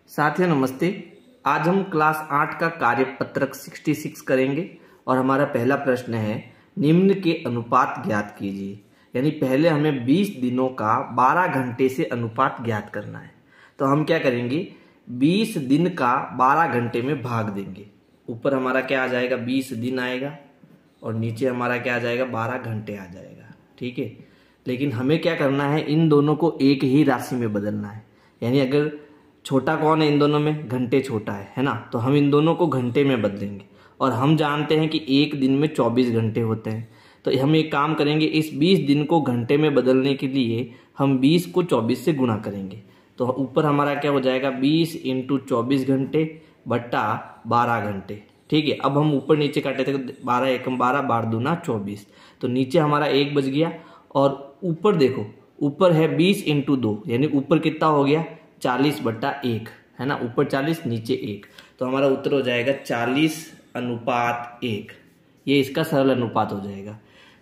साथियों नमस्ते। आज हम क्लास 8 का कार्यपत्रक 66 करेंगे और हमारा पहला प्रश्न है निम्न के अनुपात ज्ञात कीजिए। यानी पहले हमें 20 दिनों का 12 घंटे से अनुपात ज्ञात करना है। तो हम क्या करेंगे, 20 दिन का 12 घंटे में भाग देंगे। ऊपर हमारा क्या आ जाएगा, 20 दिन आएगा और नीचे हमारा क्या आ जाएगा, 12 घंटे आ जाएगा। ठीक है, लेकिन हमें क्या करना है, इन दोनों को एक ही राशि में बदलना है। यानी अगर छोटा कौन है इन दोनों में, घंटे छोटा है ना, तो हम इन दोनों को घंटे में बदलेंगे। और हम जानते हैं कि एक दिन में 24 घंटे होते हैं। तो हम एक काम करेंगे, इस 20 दिन को घंटे में बदलने के लिए हम 20 को 24 से गुणा करेंगे। तो ऊपर हमारा क्या हो जाएगा, 20 × 24 घंटे बट्टा 12 घंटे। ठीक है, अब हम ऊपर नीचे काटे थे, 12 एकम 12, 12 दूना 24। तो नीचे हमारा 1 बच गया और ऊपर देखो, ऊपर है 20 × 2, यानी ऊपर कितना हो गया, 40/1 है ना। ऊपर 40 नीचे 1, तो हमारा उत्तर हो जाएगा 40:1। ये इसका सरल अनुपात हो जाएगा।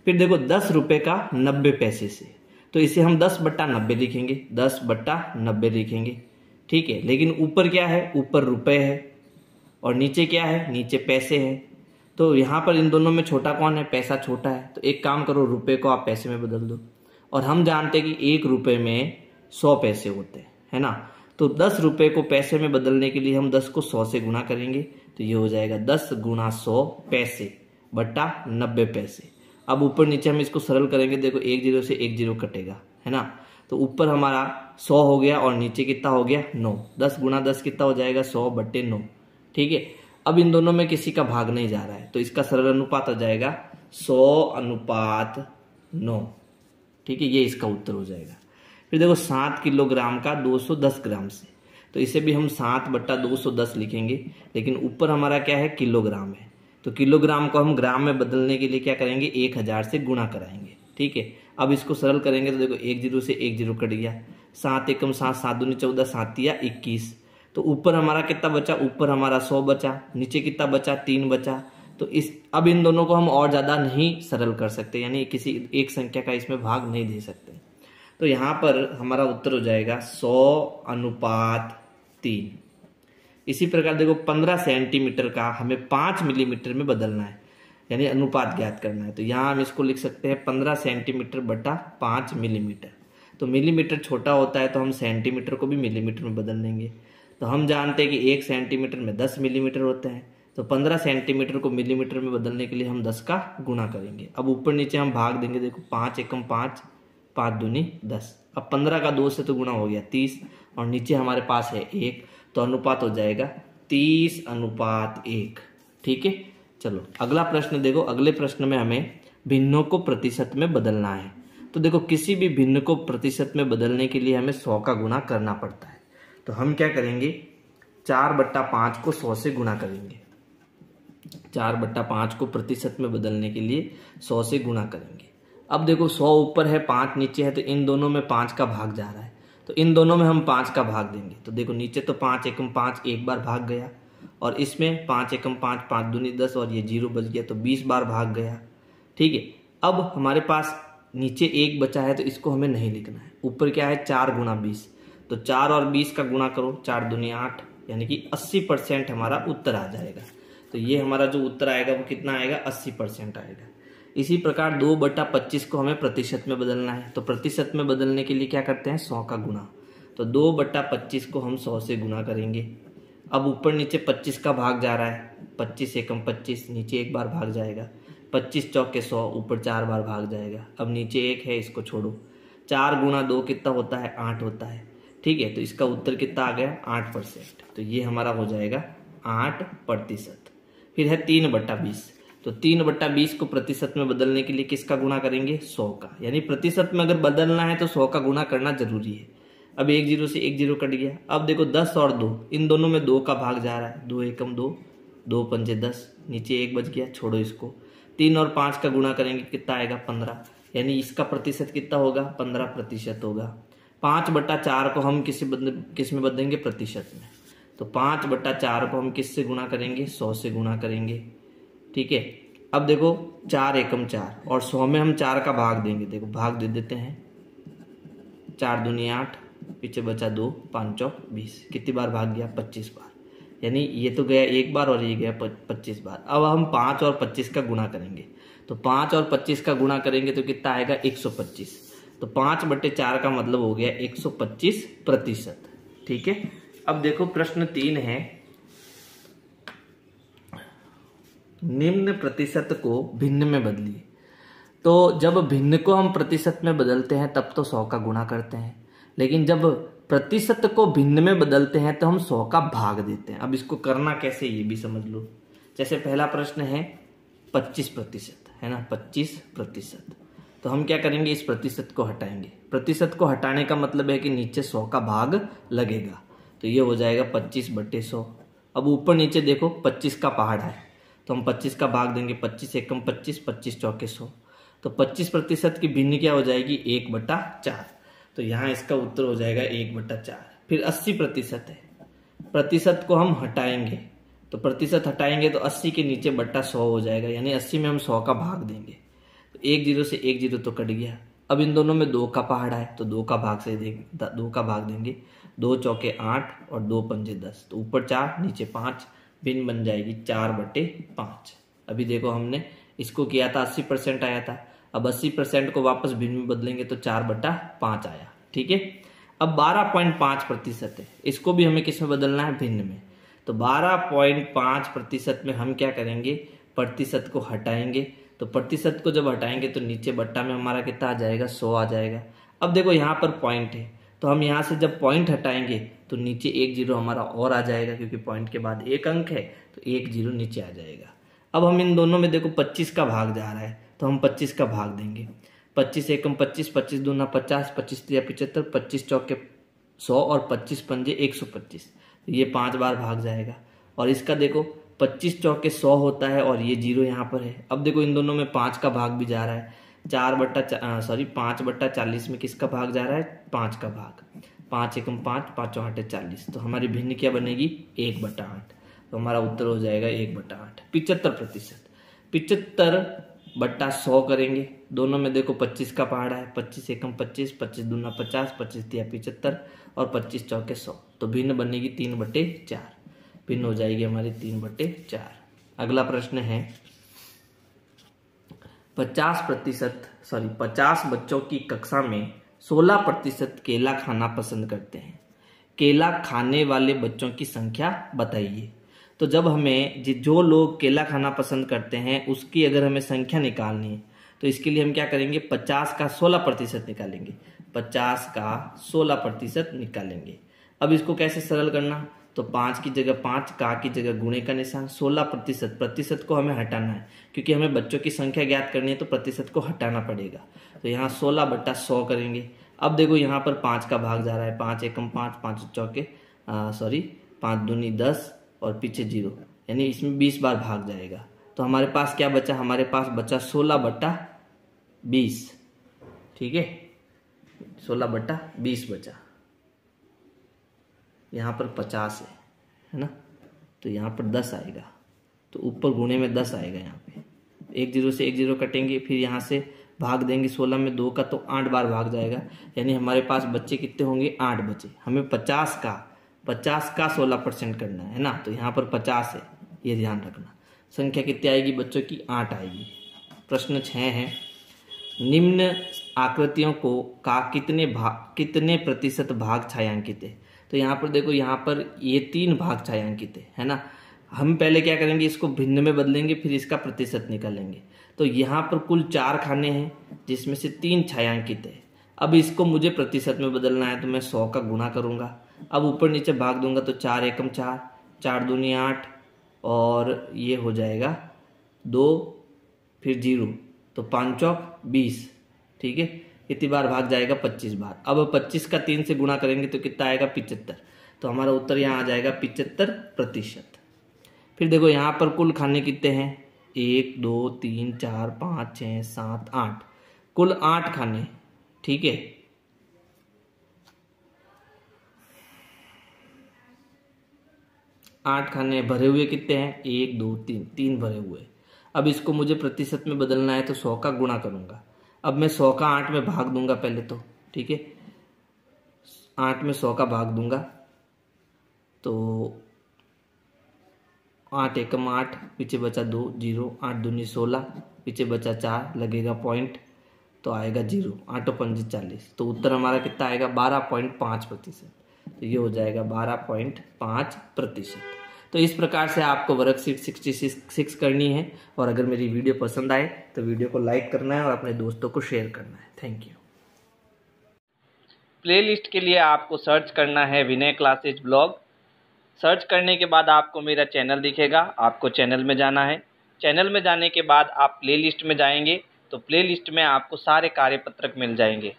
फिर देखो 10 रुपए का 90 पैसे से, तो इसे हम 10/90 लिखेंगे, 10/90 लिखेंगे। ठीक है, लेकिन ऊपर क्या है, ऊपर रुपए है और नीचे क्या है, नीचे पैसे है। तो यहाँ पर इन दोनों में छोटा कौन है, पैसा छोटा है। तो एक काम करो, रुपए को आप पैसे में बदल दो। और हम जानते हैं कि 1 रुपए में 100 पैसे होते हैं, है ना। तो 10 रुपए को पैसे में बदलने के लिए हम 10 को 100 से गुणा करेंगे। तो ये हो जाएगा 10 × 100 पैसे बट्टा 90 पैसे। अब ऊपर नीचे हम इसको सरल करेंगे, देखो 1 0 से 1 0 कटेगा, है ना। तो ऊपर हमारा 100 हो गया और नीचे कितना हो गया, 9। 10 × 10 कितना हो जाएगा, 100/9। ठीक है, अब इन दोनों में किसी का भाग नहीं जा रहा है, तो इसका सरल अनुपात हो जाएगा 100:9। ठीक है, ये इसका उत्तर हो जाएगा। फिर देखो 7 किलोग्राम का 210 ग्राम से, तो इसे भी हम 7/210 लिखेंगे। लेकिन ऊपर हमारा क्या है, किलोग्राम है। तो किलोग्राम को हम ग्राम में बदलने के लिए क्या करेंगे, 1000 से गुणा कराएंगे। ठीक है, अब इसको सरल करेंगे तो देखो 1 0 से 1 0 कट गया, 7 एकम 7, 7 दूनी 14, 7 तिया 21। तो ऊपर हमारा कितना बचा, ऊपर हमारा 100 बचा, नीचे कितना बचा, 3 बचा। तो अब इन दोनों को हम और ज्यादा नहीं सरल कर सकते, यानी किसी एक संख्या का इसमें भाग नहीं दे सकते। तो यहाँ पर हमारा उत्तर हो जाएगा 100:3। इसी प्रकार देखो 15 सेंटीमीटर का हमें 5 मिलीमीटर में बदलना है, यानी अनुपात ज्ञात करना है। तो यहाँ हम इसको लिख सकते हैं 15 सेंटीमीटर/5 मिलीमीटर। तो मिलीमीटर छोटा होता है तो हम सेंटीमीटर को भी मिलीमीटर में बदल लेंगे। तो हम जानते हैं कि 1 सेंटीमीटर में 10 मिलीमीटर होता है। तो 15 सेंटीमीटर को मिलीमीटर में बदलने के लिए हम 10 का गुणा करेंगे। अब ऊपर नीचे हम भाग देंगे, देखो 5 एकम 5, 5 दूनी 10। अब 15 का 2 से तो गुणा हो गया 30 और नीचे हमारे पास है 1, तो अनुपात हो जाएगा 30:1। ठीक है, चलो अगला प्रश्न देखो। अगले प्रश्न में हमें भिन्नों को प्रतिशत में बदलना है। तो देखो किसी भी भिन्न को प्रतिशत में बदलने के लिए हमें 100 का गुणा करना पड़ता है। तो हम क्या करेंगे, 4/5 को 100 से गुणा करेंगे। 4/5 को प्रतिशत में बदलने के लिए 100 से गुणा करेंगे। अब देखो 100 ऊपर है, 5 नीचे है, तो इन दोनों में 5 का भाग जा रहा है। तो इन दोनों में हम 5 का भाग देंगे। तो देखो नीचे तो 5 एकम 5 एक बार भाग गया और इसमें 5 एकम 5, 5 दूनी 10 और ये 0 बच गया, तो 20 बार भाग गया। ठीक है, अब हमारे पास नीचे 1 बचा है, तो इसको हमें नहीं लिखना है। ऊपर क्या है, 4 × 20, तो 4 और 20 का गुणा करो, 4 दूनी 8, यानी कि 80% हमारा उत्तर आ जाएगा। तो ये हमारा जो उत्तर आएगा वो कितना आएगा, 80% आएगा। इसी प्रकार 2/25 को हमें प्रतिशत में बदलना है। तो प्रतिशत में बदलने के लिए क्या करते हैं, 100 का गुणा। तो 2/25 को हम 100 से गुणा करेंगे। अब ऊपर नीचे 25 का भाग जा रहा है, 25 एकम 25, नीचे एक बार भाग जाएगा, 25 चौके 100, ऊपर 4 बार भाग जाएगा। अब नीचे 1 है, इसको छोड़ो, 4 × 2 कितना होता है, 8 होता है। ठीक है, तो इसका उत्तर कितना आ गया, 8%। तो ये हमारा हो जाएगा 8%। फिर है 3/20, तो 3/20 को प्रतिशत में बदलने के लिए किसका गुणा करेंगे, 100 का। यानी प्रतिशत में अगर बदलना है तो 100 का गुणा करना जरूरी है। अब 1 0 से 1 0 कट गया। अब देखो 10 और 2, इन दोनों में 2 का भाग जा रहा है, 2 एकम 2, 2 पंजे 10, नीचे 1 बच गया, छोड़ो इसको। 3 और 5 का गुणा करेंगे, कितना आएगा, 15, यानी इसका प्रतिशत कितना होगा, 15% होगा। 5/4 को हम किस में बदलेंगे, प्रतिशत में। तो 5/4 को हम किससे गुणा करेंगे, 100 से गुणा करेंगे। ठीक है, अब देखो 4 एकम 4 और 100 में हम 4 का भाग देंगे। देखो भाग दे देते हैं, 4 दूनी 8, पीछे बचा 2, 5 चौक 20। कितनी बार भाग गया? 25 बार। यानी ये तो गया 1 बार और ये गया 25 बार। अब हम 5 और 25 का गुणा करेंगे, तो 5 और 25 का गुणा करेंगे तो कितना आएगा? 125। तो 5/4 का मतलब हो गया 125%। ठीक है। अब देखो प्रश्न 3 है, निम्न प्रतिशत को भिन्न में बदलिए। तो जब भिन्न को हम प्रतिशत में बदलते हैं तब तो 100 का गुणा करते हैं, लेकिन जब प्रतिशत को भिन्न में बदलते हैं तो हम 100 का भाग देते हैं। अब इसको करना कैसे ये भी समझ लो। जैसे पहला प्रश्न है 25%, है ना, 25%। तो हम क्या करेंगे? इस प्रतिशत को हटाएंगे। प्रतिशत को हटाने का मतलब है कि नीचे 100 का भाग लगेगा, तो ये हो जाएगा 25/100। अब ऊपर नीचे देखो 25 का पहाड़ है, तो हम 25 का भाग देंगे। 25 एकम 25, 25 चौके 100। तो 25% की भिन्न क्या हो जाएगी? 1/4। तो यहाँ इसका उत्तर हो जाएगा 1/4। फिर 80% है, प्रतिशत को हम हटाएंगे, तो प्रतिशत हटाएंगे तो 80 के नीचे बट्टा 100 हो जाएगा, यानी 80 में हम 100 का भाग देंगे। तो 1 0 से 1 0 तो कट गया। अब इन दोनों में 2 का पहाड़ा है, तो 2 का भाग से देंगे, 2 का भाग देंगे। 2 चौके 8 और 2 पंजे 10, तो ऊपर 4 नीचे 5, भिन्न बन जाएगी 4/5। अभी देखो हमने इसको किया था 80% आया था, अब 80% को वापस भिन्न में बदलेंगे तो 4/5 आया। ठीक है। अब 12.5% है, इसको भी हमें किस में बदलना है? भिन्न में। तो 12.5% में हम क्या करेंगे? प्रतिशत को हटाएंगे। तो प्रतिशत को जब हटाएंगे तो नीचे बट्टा में हमारा कितना आ जाएगा? 100 आ जाएगा। अब देखो यहाँ पर पॉइंट है, तो हम यहाँ से जब पॉइंट हटाएंगे तो नीचे 1 0 हमारा और आ जाएगा, क्योंकि पॉइंट के बाद 1 अंक है, तो 1 0 नीचे आ जाएगा। अब हम इन दोनों में देखो 25 का भाग जा रहा है, तो हम 25 का भाग देंगे। 25 एकम 25, 25 दूना 50, 25 3 75, 25 चौके 100 और 25 पंजे 125। ये 5 बार भाग जाएगा। और इसका देखो 25 चौके 100 होता है और ये 0 यहाँ पर है। अब देखो इन दोनों में 5 का भाग भी जा रहा है। 5/40 में किसका भाग जा रहा है? 5 का भाग। 5 एकम 5, 5 चौहाटे 40। तो हमारी भिन्न क्या बनेगी? 1/8। तो हमारा उत्तर हो जाएगा 1/8। 75%। 75/100 करेंगे। दोनों में देखो 25 का पहाड़ा है। 25 एकम 25, 25 दूना 50, 25 तिया 75 और 25 चौके 100। तो भिन्न बनेगी 3/4। भिन्न हो जाएगी हमारी 3/4। अगला प्रश्न है 50 बच्चों की कक्षा में 16% केला खाना पसंद करते हैं। केला खाने वाले बच्चों की संख्या बताइए। तो जब हमें जो लोग केला खाना पसंद करते हैं उसकी अगर हमें संख्या निकालनी है तो इसके लिए हम क्या करेंगे? 50 का 16% निकालेंगे। 50 का 16% निकालेंगे। अब इसको कैसे सरल करना? तो 5 की जगह 5, का की जगह गुणे का निशान, 16%। प्रतिशत को हमें हटाना है, क्योंकि हमें बच्चों की संख्या ज्ञात करनी है तो प्रतिशत को हटाना पड़ेगा। तो यहाँ 16/100 करेंगे। अब देखो यहाँ पर 5 का भाग जा रहा है। 5 एकम 5, 5 चौके 5 दूनी 10 और पीछे 0, यानी इसमें 20 बार भाग जाएगा। तो हमारे पास क्या बचा? हमारे पास बचा 16/20। ठीक है, 16/20 बचा। यहाँ पर 50 है ना, तो यहाँ पर 10 आएगा। तो ऊपर गुणे में 10 आएगा। यहाँ पे 1 0 से 1 0 कटेंगे, फिर यहाँ से भाग देंगे 16 में 2 का, तो 8 बार भाग जाएगा। यानी हमारे पास बच्चे कितने होंगे? 8 बचे। हमें 50 का 16% करना है ना, तो यहाँ पर 50 है, ये ध्यान रखना। संख्या कितनी आएगी बच्चों की? 8 आएगी। प्रश्न 6 है, निम्न आकृतियों को का कितने प्रतिशत भाग छायांकित है? तो यहाँ पर देखो, यहाँ पर ये 3 भाग छायांकित है ना। हम पहले क्या करेंगे? इसको भिन्न में बदलेंगे, फिर इसका प्रतिशत निकालेंगे। तो यहाँ पर कुल 4 खाने हैं जिसमें से 3 छायांकित है। अब इसको मुझे प्रतिशत में बदलना है तो मैं 100 का गुणा करूंगा। अब ऊपर नीचे भाग दूंगा तो 4 एकम 4, 4 दूनी 8 और ये हो जाएगा 2 फिर 0, तो 5 चौक 20। ठीक है, कितनी बार भाग जाएगा? 25 बार। अब 25 का 3 से गुणा करेंगे तो कितना आएगा? 75। तो हमारा उत्तर यहाँ आ जाएगा 75%। फिर देखो यहाँ पर कुल खाने कितने हैं? 1 2 3 4 5 6 7 8, कुल 8 खाने। ठीक है, 8 खाने भरे हुए कितने हैं? 1 2 3, 3 भरे हुए। अब इसको मुझे प्रतिशत में बदलना है तो 100 का गुणा करूंगा। अब मैं 100 का 8 में भाग दूंगा पहले तो। ठीक है, 8 में 100 का भाग दूंगा तो 8 एकम 8, पीछे बचा 2 0, 8 दूनी 16, पीछे बचा 4, लगेगा पॉइंट तो आएगा 0, 8 पंजे 40। तो उत्तर हमारा कितना आएगा 12.5%। तो ये हो जाएगा 12.5%। तो इस प्रकार से आपको वर्कशीट 66 करनी है। और अगर मेरी वीडियो पसंद आए तो वीडियो को लाइक करना है और अपने दोस्तों को शेयर करना है। Thank you. प्लेलिस्ट के लिए आपको सर्च करना है विनय क्लासेज ब्लॉग। सर्च करने के बाद आपको मेरा चैनल दिखेगा, आपको चैनल में जाना है। चैनल में जाने के बाद आप प्लेलिस्ट में जाएंगे तो प्लेलिस्ट में आपको सारे कार्यपत्रक मिल जाएंगे।